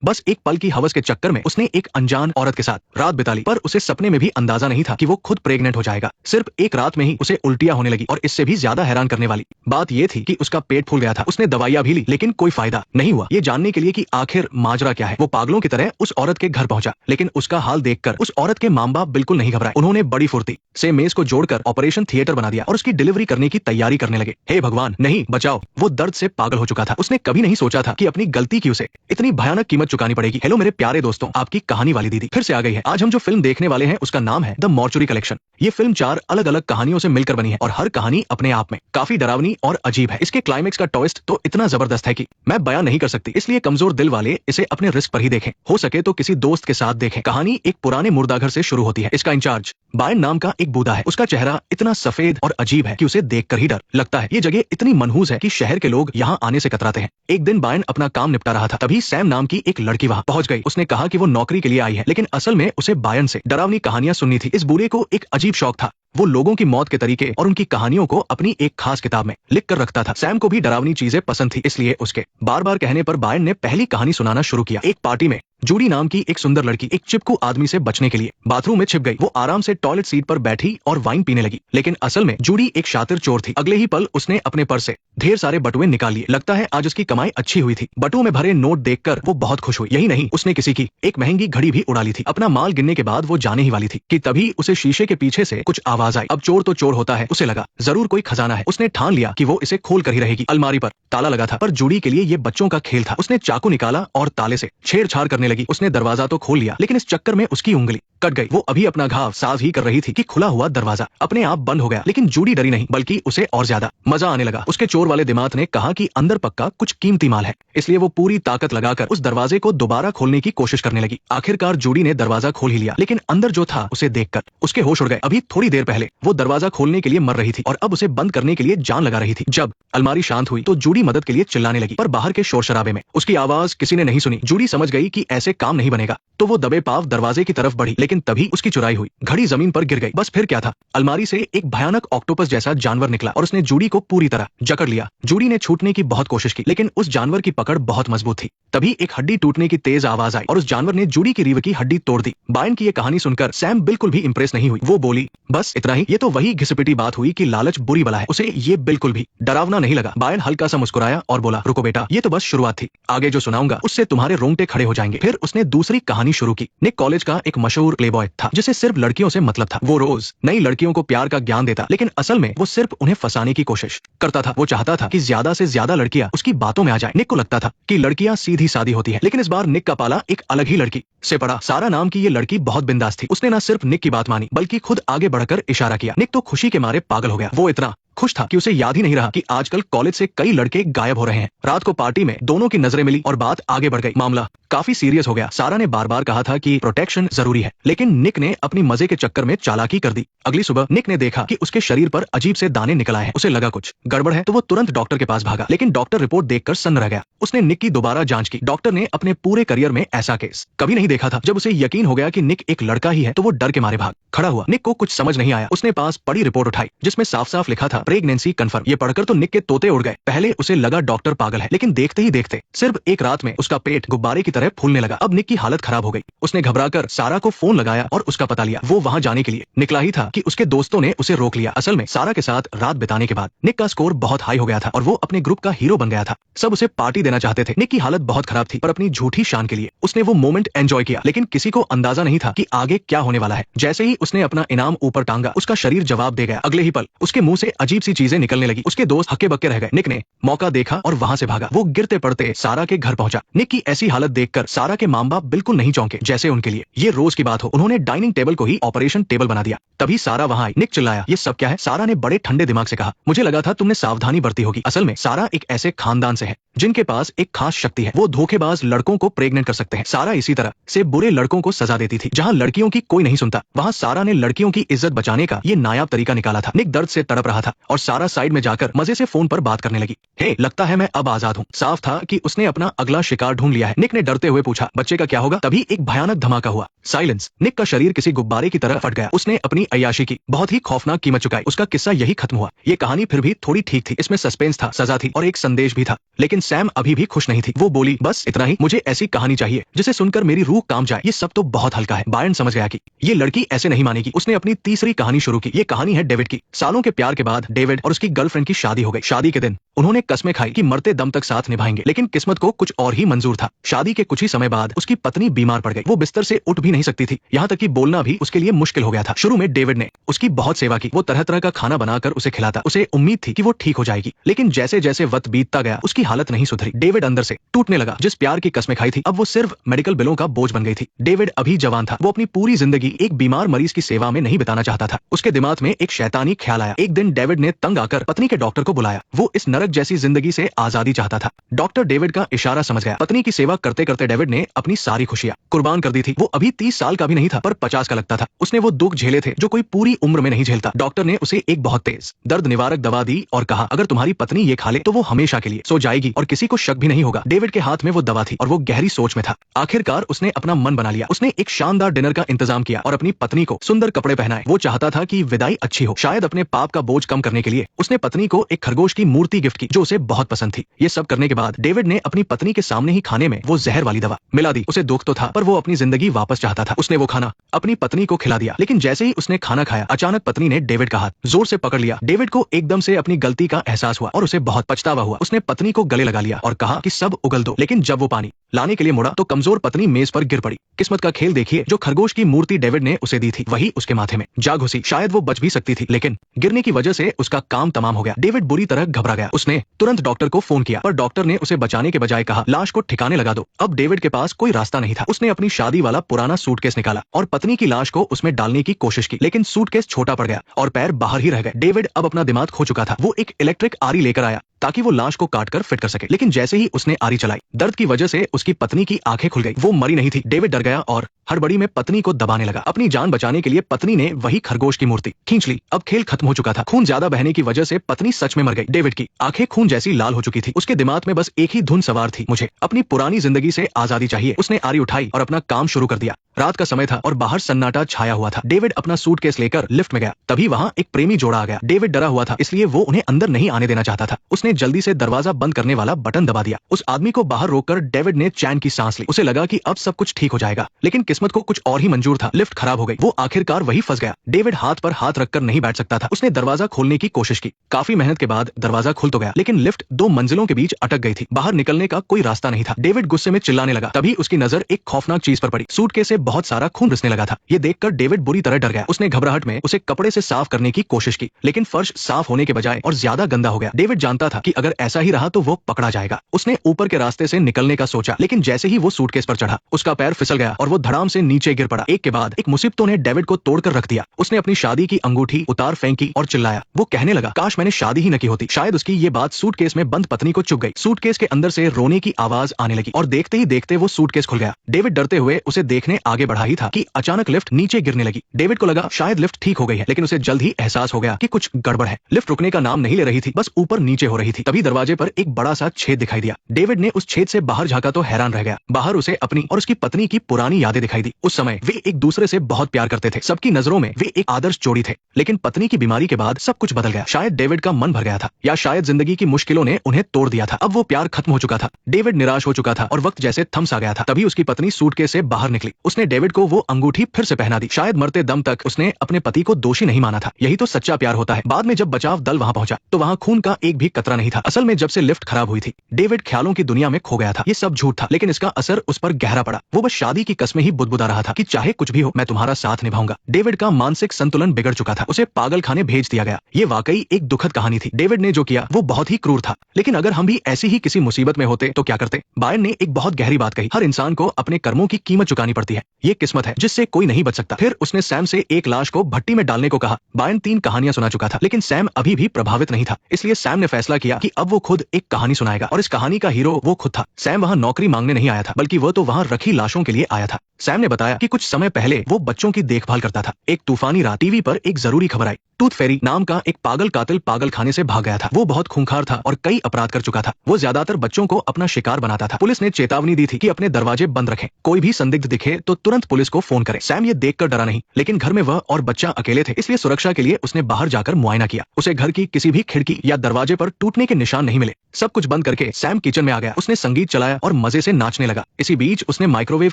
बस एक पल की हवस के चक्कर में उसने एक अनजान औरत के साथ रात बिता ली, पर उसे सपने में भी अंदाजा नहीं था कि वो खुद प्रेग्नेंट हो जाएगा। सिर्फ एक रात में ही उसे उल्टियां होने लगी और इससे भी ज्यादा हैरान करने वाली बात ये थी कि उसका पेट फूल गया था। उसने दवाइयां भी ली लेकिन कोई फायदा नहीं हुआ। ये जानने के लिए कि आखिर माजरा क्या है, वो पागलों की तरह उस औरत के घर पहुंचा, लेकिन उसका हाल देखकर उस औरत के माँ बाप बिल्कुल नहीं घबराए। उन्होंने बड़ी फुर्ती से मेज को जोड़कर ऑपरेशन थिएटर बना दिया और उसकी डिलीवरी करने की तैयारी करने लगे। हे भगवान, नहीं बचाओ। वो दर्द से पागल हो चुका था। उसने कभी नहीं सोचा था कि अपनी गलती की उसे इतनी भयानक कीमत चुकानी पड़ेगी। हेलो मेरे प्यारे दोस्तों, आपकी कहानी वाली दीदी फिर से आ गई है। आज हम जो फिल्म देखने वाले हैं उसका नाम है द मॉर्चुरी कलेक्शन। ये फिल्म 4 अलग अलग कहानियों से मिलकर बनी है और हर कहानी अपने आप में काफी डरावनी और अजीब है। इसके क्लाइमेक्स का ट्विस्ट तो इतना जबरदस्त है कि मैं बयां नहीं कर सकती, इसलिए कमजोर दिल वाले इसे अपने रिस्क पर ही देखें। हो सके तो किसी दोस्त के साथ देखें। कहानी एक पुराने मुर्दाघर से शुरू होती है। इसका इंचार्ज बायन नाम का एक बूढ़ा है। उसका चेहरा इतना सफेद और अजीब है कि उसे देखकर ही डर लगता है। ये जगह इतनी मनहूस है कि शहर के लोग यहाँ आने से कतराते हैं। एक दिन बायन अपना काम निपटा रहा था, तभी सैम नाम की एक लड़की वहाँ पहुंच गई। उसने कहा कि वो नौकरी के लिए आई है, लेकिन असल में उसे बायन से डरावनी कहानियां सुननी थी। इस बूढ़े को एक अजीब शौक था। वो लोगों की मौत के तरीके और उनकी कहानियों को अपनी एक खास किताब में लिख कर रखता था। सैम को भी डरावनी चीजें पसंद थी, इसलिए उसके बार बार कहने पर बायन ने पहली कहानी सुनाना शुरू किया। एक पार्टी में जूडी नाम की एक सुंदर लड़की एक चिपकू आदमी से बचने के लिए बाथरूम में छिप गई। वो आराम से टॉयलेट सीट पर बैठी और वाइन पीने लगी, लेकिन असल में जूडी एक शातिर चोर थी। अगले ही पल उसने अपने पर्स से ढेर सारे बटुए निकाल लिए। लगता है आज उसकी कमाई अच्छी हुई थी। बटुओं में भरे नोट देखकर वो बहुत खुश हुई। यही नहीं, उसने किसी की एक महंगी घड़ी भी उड़ा ली थी। अपना माल गिनने के बाद वो जाने ही वाली थी कि तभी उसे शीशे के पीछे से कुछ आवाज आई। अब चोर तो चोर होता है, उसे लगा जरूर कोई खजाना है। उसने ठान लिया कि वो इसे खोल कर ही रहेगी। अलमारी पर ताला लगा था, पर जूडी के लिए ये बच्चों का खेल था। उसने चाकू निकाला और ताले से छेड़छाड़ करने लगी। उसने दरवाजा तो खोल लिया, लेकिन इस चक्कर में उसकी उंगली कट गई। वो अभी अपना घाव साफ ही कर रही थी कि खुला हुआ दरवाजा अपने आप बंद हो गया। लेकिन जूडी डरी नहीं, बल्कि उसे और ज्यादा मजा आने लगा। उसके चोर वाले दिमाग ने कहा कि अंदर पक्का कुछ कीमती माल है, इसलिए वो पूरी ताकत लगाकर उस दरवाजे को दोबारा खोलने की कोशिश करने लगी। आखिरकार जूडी ने दरवाजा खोल ही लिया, लेकिन अंदर जो था उसे देखकर उसके होश उड़ गए। अभी थोड़ी देर पहले वो दरवाजा खोलने के लिए मर रही थी और अब उसे बंद करने के लिए जान लगा रही थी। जब अलमारी शांत हुई तो जूडी मदद के लिए चिल्लाने लगी, पर बाहर के शोर शराबे में उसकी आवाज किसी ने नहीं सुनी। जूडी समझ गई कि ऐसे काम नहीं बनेगा, तो वो दबे पाव दरवाजे की तरफ बढ़ी, लेकिन तभी उसकी चुराई हुई घड़ी जमीन पर गिर गई। बस फिर क्या था, अलमारी से एक भयानक ऑक्टोपस जैसा जानवर निकला और उसने जूडी को पूरी तरह जकड़ लिया। जूडी ने छूटने की बहुत कोशिश की, लेकिन उस जानवर की पकड़ बहुत मजबूत थी। तभी एक हड्डी टूटने की तेज आवाज आई और उस जानवर ने जूडी की रीढ़ की हड्डी तोड़ दी। बायन की ये कहानी सुनकर सैम बिल्कुल भी इंप्रेस नहीं हुई। वो बोली, बस इतना ही? ये तो वही घिसपिटी बात हुई कि लालच बुरी बला है। उसे ये बिल्कुल भी डरावना नहीं लगा। बायन हल्का सा मुस्कुराया और बोला, रुको बेटा, ये तो बस शुरुआत थी। आगे जो सुनाऊंगा उससे तुम्हारे रोंगटे खड़े हो जाएंगे। फिर उसने दूसरी कहानी शुरू की। निक कॉलेज का एक मशहूर प्लेबॉय था, जिसे सिर्फ लड़कियों से मतलब था। वो रोज नई लड़कियों को प्यार का ज्ञान देता, लेकिन असल में वो सिर्फ उन्हें फंसाने की कोशिश करता था। वो चाहता था कि ज्यादा से ज्यादा लड़कियां उसकी बातों में आ जाएं। निक को लगता था कि लड़कियां सीधी सादी होती हैं, लेकिन इस बार निक का पाला एक अलग ही लड़की से पड़ा। सारा नाम की ये लड़की बहुत बिंदास थी। उसने न सिर्फ निक की बात मानी, बल्कि खुद आगे बढ़कर इशारा किया। निक तो खुशी के मारे पागल हो गया। वो इतना खुश था कि उसे याद ही नहीं रहा कि आजकल कॉलेज से कई लड़के गायब हो रहे हैं। रात को पार्टी में दोनों की नजरें मिली और बात आगे बढ़ गई। मामला काफी सीरियस हो गया। सारा ने बार बार कहा था कि प्रोटेक्शन जरूरी है, लेकिन निक ने अपनी मजे के चक्कर में चालाकी कर दी। अगली सुबह निक ने देखा कि उसके शरीर पर अजीब से दाने निकल आए हैं। उसे लगा कुछ गड़बड़ है, तो वो तुरंत डॉक्टर के पास भागा, लेकिन डॉक्टर रिपोर्ट देखकर सन्न रह गया। उसने निक की दोबारा जांच की। डॉक्टर ने अपने पूरे करियर में ऐसा केस कभी नहीं देखा था। जब उसे यकीन हो गया कि निक एक लड़का ही है, तो वो डर के मारे भाग खड़ा हुआ। निक को कुछ समझ नहीं आया। उसने पास पड़ी रिपोर्ट उठाई, जिसमें साफ साफ लिखा था प्रेगनेंसी कंफर्म। ये पढ़कर तो निक के तोते उड़ गए। पहले उसे लगा डॉक्टर पागल है, लेकिन देखते ही देखते सिर्फ एक रात में उसका पेट गुब्बारे की तरह फूलने लगा। अब निक की हालत खराब हो गई। उसने घबराकर सारा को फोन लगाया और उसका पता लिया। वो वहां जाने के लिए निकला ही था कि उसके दोस्तों ने उसे रोक लिया। असल में सारा के साथ रात बिताने के बाद निक का स्कोर बहुत हाई हो गया था और वो अपने ग्रुप का हीरो बन गया था। सब उसे पार्टी देना चाहते थे। निक की हालत बहुत खराब थी, पर अपनी झूठी शान के लिए उसने वो मोमेंट एंजॉय किया, लेकिन किसी को अंदाजा नहीं था कि आगे क्या होने वाला है। जैसे ही उसने अपना इनाम ऊपर टांगा, उसका शरीर जवाब दे गया। अगले ही पल उसके मुंह से अजीब सी चीजें निकलने लगी। उसके दोस्त हक्के बक्के रह गए। निक ने मौका देखा और वहां से भागा। वो गिरते पड़ते सारा के घर पहुंचा। निक की ऐसी हालत देखकर सारा के माँ बाप बिल्कुल नहीं चौंके, जैसे उनके लिए ये रोज की बात हो। उन्होंने डाइनिंग टेबल को ही ऑपरेशन टेबल बना दिया। तभी सारा वहां आई। निक चिल्लाया, ये सब क्या है? सारा ने बड़े ठंडे दिमाग से कहा, मुझे लगा था तुमने सावधानी बरती होगी। असल में सारा एक ऐसे खानदान से है जिनके पास एक खास शक्ति है। वो धोखेबाज लड़कों को प्रेग्नेंट कर सकते हैं। सारा इसी तरह से बुरे लड़कों को सजा देती थी। जहां लड़कियों की कोई नहीं सुनता, वहां सारा ने लड़कियों की इज्जत बचाने का ये नायाब तरीका निकाला था। निक दर्द से तड़प रहा था। और सारा साइड में जाकर मजे से फोन पर बात करने लगी। हे, लगता है मैं अब आजाद हूँ। साफ था कि उसने अपना अगला शिकार ढूंढ लिया है। निक ने डरते हुए पूछा, बच्चे का क्या होगा? तभी एक भयानक धमाका हुआ। साइलेंस। निक का शरीर किसी गुब्बारे की तरह फट गया। उसने अपनी अय्याशी की बहुत ही खौफनाक कीमत चुकाई। उसका किस्सा यही खत्म हुआ। ये कहानी फिर भी थोड़ी ठीक थी। इसमें सस्पेंस था, सजा थी और एक संदेश भी था। लेकिन सैम अभी भी खुश नहीं थी। वो बोली, बस इतना ही। मुझे ऐसी कहानी चाहिए जिसे सुनकर मेरी रूह काम जाए। ये सब तो बहुत हल्का है। बायर्न समझ गया कि ये लड़की ऐसे नहीं मानेगी। उसने अपनी तीसरी कहानी शुरू की। ये कहानी है डेविड की। सालों के प्यार के बाद डेविड और उसकी गर्लफ्रेंड की शादी हो गई। शादी के दिन उन्होंने कस्में खाई कि मरते दम तक साथ निभाएंगे, लेकिन किस्मत को कुछ और ही मंजूर था। शादी के कुछ ही समय बाद उसकी पत्नी बीमार पड़ गई। वो बिस्तर से उठ भी नहीं सकती थी, यहाँ तक कि बोलना भी उसके लिए मुश्किल हो गया था। शुरू में डेविड ने उसकी बहुत सेवा की। वो तरह तरह का खाना बनाकर उसे खिलाता। उसे उम्मीद थी कि वो ठीक हो जाएगी, लेकिन जैसे जैसे वक्त बीतता गया उसकी हालत नहीं सुधरी। डेविड अंदर से टूटने लगा। जिस प्यार की कस्में खाई थी, अब वो सिर्फ मेडिकल बिलों का बोझ बन गई थी। डेविड अभी जवान था। वो अपनी पूरी जिंदगी एक बीमार मरीज की सेवा में नहीं बिताना चाहता था। उसके दिमाग में एक शैतानी ख्याल आया। एक दिन डेविड ने तंग आकर पत्नी के डॉक्टर को बुलाया। वो इस नरक जैसी जिंदगी से आजादी चाहता था। डॉक्टर डेविड का इशारा समझ गया। पत्नी की सेवा करते करते डेविड ने अपनी सारी खुशियां कुर्बान कर दी थी। वो अभी 30 साल का भी नहीं था, पर 50 का लगता था। उसने वो दुख झेले थे जो कोई पूरी उम्र में नहीं झेलता। डॉक्टर ने उसे एक बहुत तेज दर्द निवारक दवा दी और कहा, अगर तुम्हारी पत्नी ये खा ले तो वो हमेशा के लिए सो जाएगी और किसी को शक भी नहीं होगा। डेविड के हाथ में वो दवा थी और वो गहरी सोच में था। आखिरकार उसने अपना मन बना लिया। उसने एक शानदार डिनर का इंतजाम किया और अपनी पत्नी को सुंदर कपड़े पहनाए। वो चाहता था कि विदाई अच्छी हो। शायद अपने पाप का बोझ कम करने के लिए उसने पत्नी को एक खरगोश की मूर्ति गिफ्ट की जो उसे बहुत पसंद थी। ये सब करने के बाद डेविड ने अपनी पत्नी के सामने ही खाने में वो जहर वाली दवा मिला दी। उसे दुख तो था, पर वो अपनी जिंदगी वापस चाहता था। उसने वो खाना अपनी पत्नी को खिला दिया, लेकिन जैसे ही उसने खाना खाया, अचानक पत्नी ने डेविड का हाथ जोर से पकड़ लिया। डेविड को एकदम से अपनी गलती का एहसास हुआ और उसे बहुत पछतावा हुआ। उसने पत्नी को गले लगा लिया और कहा कि सब उगल दो, लेकिन जब वो पानी लाने के लिए मुड़ा तो कमजोर पत्नी मेज पर गिर पड़ी। किस्मत का खेल देखिए, जो खरगोश की मूर्ति डेविड ने उसे दी थी वही उसके माथे में जा घुसी। शायद वो बच भी सकती थी, लेकिन गिरने की वजह से उसका काम तमाम हो गया। डेविड बुरी तरह घबरा गया। उसने तुरंत डॉक्टर को फोन किया, पर डॉक्टर ने उसे बचाने के बजाय कहा, लाश को ठिकाने लगा दो। अब डेविड के पास कोई रास्ता नहीं था। उसने अपनी शादी वाला पुराना सूटकेस निकाला और पत्नी की लाश को उसमें डालने की कोशिश की, लेकिन सूटकेस छोटा पड़ गया और पैर बाहर ही रह गए। डेविड अब अपना दिमाग खो चुका था। वो एक इलेक्ट्रिक आरी लेकर आया ताकि वो लाश को काटकर फिट कर सके, लेकिन जैसे ही उसने आरी चलाई, दर्द की वजह से उसकी पत्नी की आंखें खुल गई। वो मरी नहीं थी। डेविड डर गया और हड़बड़ी में पत्नी को दबाने लगा। अपनी जान बचाने के लिए पत्नी ने वही खरगोश की मूर्ति खींच ली। अब खेल खत्म हो चुका था। खून ज्यादा बहने की वजह से पत्नी सच में मर गई। डेविड की आंखें खून जैसी लाल हो चुकी थी। उसके दिमाग में बस एक ही धुन सवार थी, मुझे अपनी पुरानी जिंदगी से आजादी चाहिए। उसने आरी उठाई और अपना काम शुरू कर दिया। रात का समय था और बाहर सन्नाटा छाया हुआ था। डेविड अपना सूटकेस लेकर लिफ्ट में गया। तभी वहां एक प्रेमी जोड़ा आ गया। डेविड डरा हुआ था, इसलिए वो उन्हें अंदर नहीं आने देना चाहता था। उसने जल्दी से दरवाजा बंद करने वाला बटन दबा दिया। उस आदमी को बाहर रोककर डेविड ने चैन की सांस ली। उसे लगा कि अब सब कुछ ठीक हो जाएगा, लेकिन किस्मत को कुछ और ही मंजूर था। लिफ्ट खराब हो गई। वो आखिरकार वही फंस गया। डेविड हाथ पर हाथ रखकर नहीं बैठ सकता था। उसने दरवाजा खोलने की कोशिश की। काफी मेहनत के बाद दरवाजा खुल तो गया, लेकिन लिफ्ट 2 मंजिलों के बीच अटक गई थी। बाहर निकलने का कोई रास्ता नहीं था। डेविड गुस्से में चिल्लाने लगा। तभी उसकी नजर एक खौफनाक चीज पर पड़ी। सूटकेस से बहुत सारा खून रिसने लगा था। ये देखकर डेविड बुरी तरह डर गया। उसने घबराहट में उसे कपड़े से साफ करने की कोशिश की, लेकिन फर्श साफ होने के बजाय और ज्यादा गंदा हो गया। डेविड जानता था कि अगर ऐसा ही रहा तो वो पकड़ा जाएगा। उसने ऊपर के रास्ते से निकलने का सोचा, लेकिन जैसे ही वो सूटकेस पर चढ़ा, उसका पैर फिसल गया और वो धड़ाम से नीचे गिर पड़ा। एक के बाद एक मुसीबतों ने डेविड को तोड़कर रख दिया। उसने अपनी शादी की अंगूठी उतार फेंकी और चिल्लाया। वो कहने लगा, काश मैंने शादी ही न की होती। शायद उसकी ये बात सूटकेस में बंद पत्नी को चुभ गई। सूटकेस के अंदर से रोने की आवाज आने लगी और देखते ही देखते वो सूटकेस खुल गया। डेविड डरते हुए उसे देखने आगे बढ़ा ही था कि अचानक लिफ्ट नीचे गिरने लगी। डेविड को लगा शायद लिफ्ट ठीक हो गई है, लेकिन उसे जल्द ही एहसास हो गया कि कुछ गड़बड़ है। लिफ्ट रुकने का नाम नहीं ले रही थी, बस ऊपर नीचे हो रही थी। तभी दरवाजे पर एक बड़ा सा छेद दिखाई दिया। डेविड ने उस छेद से बाहर झांका तो हैरान रह गया। बाहर उसे अपनी और उसकी पत्नी की पुरानी यादें दिखाई दी। उस समय वे एक दूसरे से बहुत प्यार करते थे। सबकी नजरों में वे एक आदर्श जोड़ी थे, लेकिन पत्नी की बीमारी के बाद सब कुछ बदल गया। शायद डेविड का मन भर गया था, या शायद जिंदगी की मुश्किलों ने उन्हें तोड़ दिया था। अब वो प्यार खत्म हो चुका था। डेविड निराश हो चुका था और वक्त जैसे थम सा गया था। तभी उसकी पत्नी सूटकेस से बाहर निकली। उसने डेविड को वो अंगूठी फिर से पहना दी। शायद मरते दम तक उसने अपने पति को दोषी नहीं माना था। यही तो सच्चा प्यार होता है। बाद में जब बचाव दल वहां पहुंचा तो वहां खून का एक भी कतरा नहीं था। असल में जब से लिफ्ट खराब हुई थी, डेविड ख्यालों की दुनिया में खो गया था। ये सब झूठ था, लेकिन इसका असर उस पर गहरा पड़ा। वो बस शादी की कस्में ही बुदबुदा रहा था कि चाहे कुछ भी हो, मैं तुम्हारा साथ निभाऊंगा। डेविड का मानसिक संतुलन बिगड़ चुका था। उसे पागल खाने भेज दिया गया। ये वाकई एक दुखद कहानी थी। डेविड ने जो किया वो बहुत ही क्रूर था, लेकिन अगर हम भी ऐसी ही किसी मुसीबत में होते तो क्या करते? बायर्न ने एक बहुत गहरी बात कही, हर इंसान को अपने कर्मों की कीमत चुकानी पड़ती है। ये किस्मत है जिससे कोई नहीं बच सकता। फिर उसने सैम से एक लाश को भट्टी में डालने को कहा। बायर्न 3 कहानियां सुना चुका था, लेकिन सैम अभी भी प्रभावित नहीं था। इसलिए सैम ने फैसला किया कि अब वो खुद एक कहानी सुनाएगा, और इस कहानी का हीरो वो खुद था। सैम वहां नौकरी मांगने नहीं आया था, बल्कि वो तो वहां रखी लाशों के लिए आया था। सैम ने बताया कि कुछ समय पहले वो बच्चों की देखभाल करता था। एक तूफानी रात टीवी पर एक जरूरी खबर आई। टूथ फेरी नाम का एक पागल कातिल पागल खाने से भाग गया था। वो बहुत खूंखार था और कई अपराध कर चुका था। वो ज्यादातर बच्चों को अपना शिकार बनाता था। पुलिस ने चेतावनी दी थी कि अपने दरवाजे बंद रखें, कोई भी संदिग्ध दिखे तो तुरंत पुलिस को फोन करें। सैम ये देखकर डरा नहीं, लेकिन घर में वह और बच्चा अकेले थे, इसलिए सुरक्षा के लिए उसने बाहर जाकर मुआयना किया। उसे घर की किसी भी खिड़की या दरवाजे पर टूटने के निशान नहीं मिले। सब कुछ बंद करके सैम किचन में आ गया। उसने संगीत चलाया और मजे से नाचने लगा। इसी बीच उसने माइक्रोवेव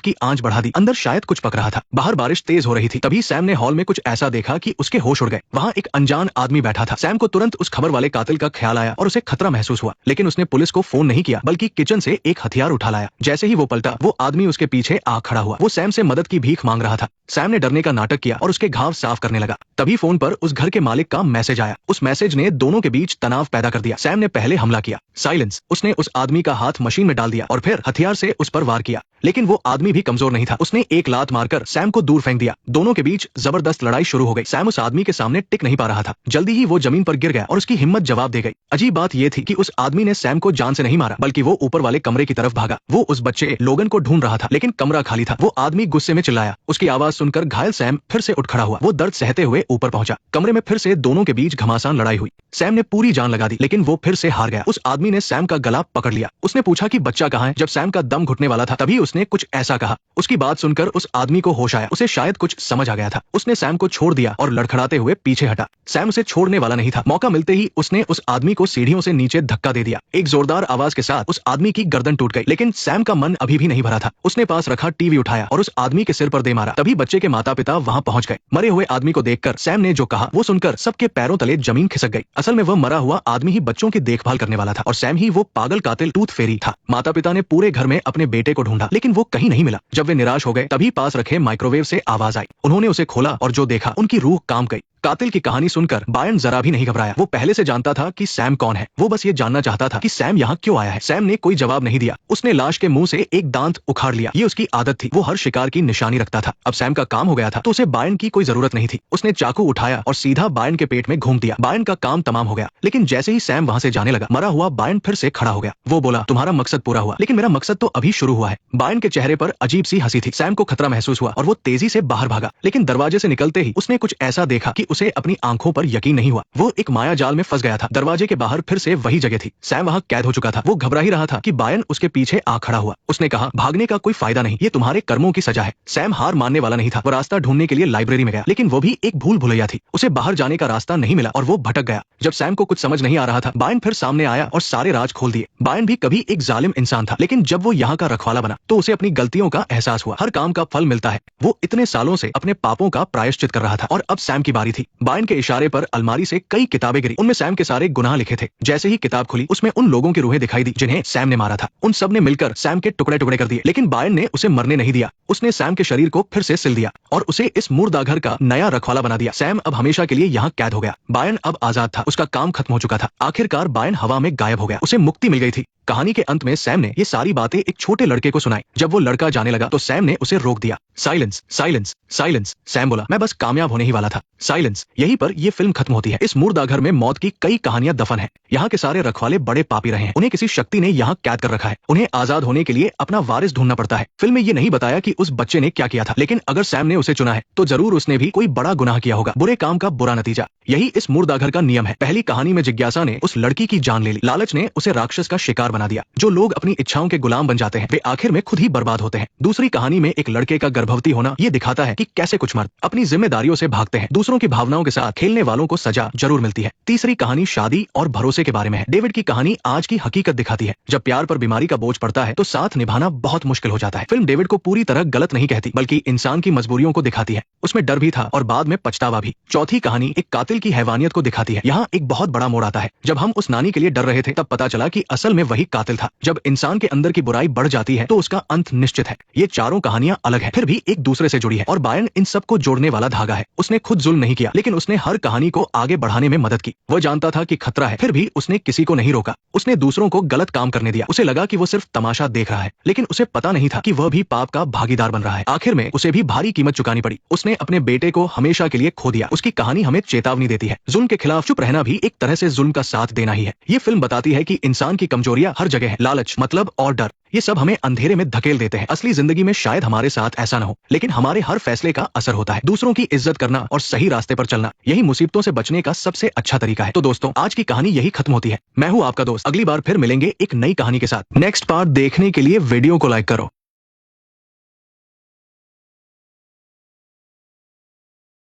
की आंच बढ़ा दी। अंदर शायद कुछ पक रहा था। बाहर बारिश तेज हो रही थी। तभी सैम ने हॉल में कुछ ऐसा देखा कि उसके होश उड़ गए। वहाँ एक अनजान आदमी बैठा था। सैम को तुरंत उस खबर वाले कातिल का ख्याल आया और उसे खतरा महसूस हुआ, लेकिन उसने पुलिस को फोन नहीं किया, बल्कि किचन से एक हथियार उठा लाया। जैसे ही वो पलटा, वो आदमी उसके पीछे आ खड़ा हुआ। वो सैम से मदद की भीख मांग रहा था। सैम ने डरने का नाटक किया और उसके घाव साफ करने लगा। तभी फोन पर उस घर के मालिक का मैसेज आया। उस मैसेज ने दोनों के बीच तनाव पैदा कर दिया। सैम ने पहले हमला किया, साइलेंस। उसने उस आदमी का हाथ मशीन में डाल दिया और फिर हथियार से उस पर वार किया, लेकिन वो आदमी भी कमजोर नहीं था। उसने एक लात मारकर सैम को दूर फेंक दिया। दोनों के बीच जबरदस्त लड़ाई शुरू हो गई। सैम उस आदमी के सामने टिक नहीं पा रहा था। जल्दी ही वो जमीन पर गिर गया और उसकी हिम्मत जवाब दे गई। अजीब बात यह थी कि उस आदमी ने सैम को जान से नहीं मारा, बल्कि वो ऊपर वाले कमरे की तरफ भागा। वो उस बच्चे लोगन को ढूंढ रहा था, लेकिन कमरा खाली था। वो आदमी गुस्से में चिल्लाया। उसकी आवाज सुनकर घायल सैम फिर से उठ खड़ा हुआ। वो दर्द सहते हुए ऊपर पहुंचा। कमरे में फिर से दोनों के बीच घमासान लड़ाई हुई। सैम ने पूरी जान लगा दी, लेकिन वो फिर से हार गया। उस आदमी ने सैम का गला पकड़ लिया। उसने पूछा कि बच्चा कहाँ है। जब सैम का दम घुटने वाला था, तभी उसने कुछ ऐसा कहा। उसकी बात सुनकर उस आदमी को होश आया। उसे शायद कुछ समझ आ गया था। उसने सैम को छोड़ दिया और लड़खड़ाते हुए पीछे हटा। सैम उसे छोड़ने वाला नहीं था। मौका मिलते ही उसने उस आदमी को सीढ़ियों से नीचे धक्का दे दिया। एक जोरदार आवाज के साथ उस आदमी की गर्दन टूट गई, लेकिन सैम का मन अभी भी नहीं भरा था। उसने पास रखा टीवी उठाया और उस आदमी के सिर पर दे मारा। तभी बच्चे के माता पिता वहां पहुंच गए। मरे हुए आदमी को देखकर सैम ने जो कहा, वो सुनकर सबके पैरों तले जमीन खिसक गई। असल में वह मरा हुआ आदमी ही बच्चों की देखभाल करने वाला था और सैम ही वो पागल कातिल टूथ फेरी था। माता पिता ने पूरे घर में अपने बेटे को ढूंढा, लेकिन वो कहीं नहीं मिला। जब वे निराश हो गए, तभी पास रखे माइक्रोवेव से आवाज आई। उन्होंने उसे खोला और जो देखा, उनकी रूह कांप गई। कातिल की कहानी सुनकर बायन जरा भी नहीं घबराया। वो पहले से जानता था कि सैम कौन है। वो बस ये जानना चाहता था कि सैम यहाँ क्यों आया है। सैम ने कोई जवाब नहीं दिया। उसने लाश के मुंह से एक दांत उखाड़ लिया। ये उसकी आदत थी। वो हर शिकार की निशानी रखता था। अब सैम का काम हो गया था, तो उसे बायन की कोई जरूरत नहीं थी। उसने चाकू उठाया और सीधा बायन के पेट में घूम दिया। बायन का काम तमाम हो गया, लेकिन जैसे ही सैम वहाँ से जाने लगा, मरा हुआ बायन फिर से खड़ा हो गया। वो बोला, तुम्हारा मकसद पूरा हुआ, लेकिन मेरा मकसद तो अभी शुरू हुआ है। बायन के चेहरे पर अजीब सी हंसी थी। सैम को खतरा महसूस हुआ और वो तेजी से बाहर भागा, लेकिन दरवाजे से निकलते ही उसने कुछ ऐसा देखा कि उसे अपनी आंखों पर यकीन नहीं हुआ। वो एक माया जाल में फंस गया था। दरवाजे के बाहर फिर से वही जगह थी। सैम वहाँ कैद हो चुका था। वो घबरा ही रहा था कि बायन उसके पीछे आ खड़ा हुआ। उसने कहा, भागने का कोई फायदा नहीं, ये तुम्हारे कर्मों की सजा है। सैम हार मानने वाला नहीं था। वो रास्ता ढूंढने के लिए लाइब्रेरी में गया, लेकिन वो भी एक भूल भुलैया थी। उसे बाहर जाने का रास्ता नहीं मिला और वो भटक गया। जब सैम को कुछ समझ नहीं आ रहा था, बायन फिर सामने आया और सारे राज खोल दिए। बायन भी कभी एक जालिम इंसान था, लेकिन जब वो यहाँ का रखवाला बना, तो उसे अपनी गलतियों का एहसास हुआ। हर काम का फल मिलता है। वो इतने सालों से अपने पापों का प्रायश्चित कर रहा था और अब सैम की बारी थी। बायन के इशारे पर अलमारी से कई किताबें गिरी। उनमें सैम के सारे गुनाह लिखे थे। जैसे ही किताब खुली, उसमें उन लोगों की रूहें दिखाई दी जिन्हें सैम ने मारा था। उन सब ने मिलकर सैम के टुकड़े टुकड़े कर दिए, लेकिन बायन ने उसे मरने नहीं दिया। उसने सैम के शरीर को फिर से सिल दिया और उसे इस मुर्दाघर का नया रखवाला बना दिया। सैम अब हमेशा के लिए यहाँ कैद हो गया। बायन अब आजाद था। उसका काम खत्म हो चुका था। आखिरकार बायन हवा में गायब हो गया। उसे मुक्ति मिल गई थी। कहानी के अंत में सैम ने ये सारी बातें एक छोटे लड़के को सुनाई। जब वो लड़का जाने लगा, तो सैम ने उसे रोक दिया। Silence, silence, silence. सैम बोला, मैं बस कामयाब होने ही वाला था। साइलेंस। यहीं पर ये फिल्म खत्म होती है। इस मुर्दाघर में मौत की कई कहानियां दफन है। यहाँ के सारे रखवाले बड़े पापी रहे हैं। उन्हें किसी शक्ति ने यहाँ कैद कर रखा है। उन्हें आजाद होने के लिए अपना वारिस ढूंढना पड़ता है। फिल्म में ये नहीं बताया कि उस बच्चे ने क्या किया था, लेकिन अगर सैम ने उसे चुना है, तो जरूर उसने भी कोई बड़ा गुनाह किया होगा। बुरे काम का बुरा नतीजा, यही इस मुर्दाघर का नियम है। पहली कहानी में जिज्ञासा ने उस लड़की की जान ले ली। लालच ने उसे राक्षस का शिकार बना दिया। जो लोग अपनी इच्छाओं के गुलाम बन जाते हैं, वे आखिर में खुद ही बर्बाद होते हैं। दूसरी कहानी में एक लड़के का गर्भवती होना ये दिखाता है कि कैसे कुछ मर्द अपनी जिम्मेदारियों से भागते हैं। दूसरों की भावनाओं के साथ खेलने वालों को सजा जरूर मिलती है। तीसरी कहानी शादी और भरोसे के बारे में है। डेविड की कहानी आज की हकीकत दिखाती है। जब प्यार पर बीमारी का बोझ पड़ता है, तो साथ निभाना बहुत मुश्किल हो जाता है। फिल्म डेविड को पूरी तरह गलत नहीं कहती, बल्कि इंसान की मजबूरियों को दिखाती है। उसमें डर भी था और बाद में पछतावा भी। चौथी कहानी एक कातिल की हैवानियत को दिखाती है। यहाँ एक बहुत बड़ा मोड़ आता है। जब हम उस नानी के लिए डर रहे थे, तब पता चला कि असल में वही कातिल था। जब इंसान के अंदर की बुराई बढ़ जाती है, तो उसका अंत निश्चित है। ये चारों कहानियां अलग है, फिर भी एक दूसरे से जुड़ी है और बायन इन सबको जोड़ने वाला धागा है। उसने खुद जुल्म नहीं किया, लेकिन उसने हर कहानी को आगे बढ़ाने में मदद की। वह जानता था कि खतरा है, फिर भी उसने किसी को नहीं रोका। उसने दूसरों को गलत काम करने दिया। उसे लगा कि वो सिर्फ तमाशा देख रहा है, लेकिन उसे पता नहीं था कि वह भी पाप का भागीदार बन रहा है। आखिर में उसे भी भारी कीमत चुकानी पड़ी। उसने अपने बेटे को हमेशा के लिए खो दिया। उसकी कहानी हमें चेतावनी देती है। जुल्म के खिलाफ चुप रहना भी एक तरह से जुल्म का साथ देना ही है। ये फिल्म बताती है कि इंसान की कमजोरियां हर जगह है। लालच, मतलब और डर, ये सब हमें अंधेरे में धकेल देते हैं। असली जिंदगी में शायद हमारे साथ ऐसा न हो, लेकिन हमारे हर फैसले का असर होता है। दूसरों की इज्जत करना और सही रास्ते पर चलना, यही मुसीबतों से बचने का सबसे अच्छा तरीका है। तो दोस्तों, आज की कहानी यही खत्म होती है। मैं हूँ आपका दोस्त। अगली बार फिर मिलेंगे एक नई कहानी के साथ। नेक्स्ट पार्ट देखने के लिए वीडियो को लाइक करो।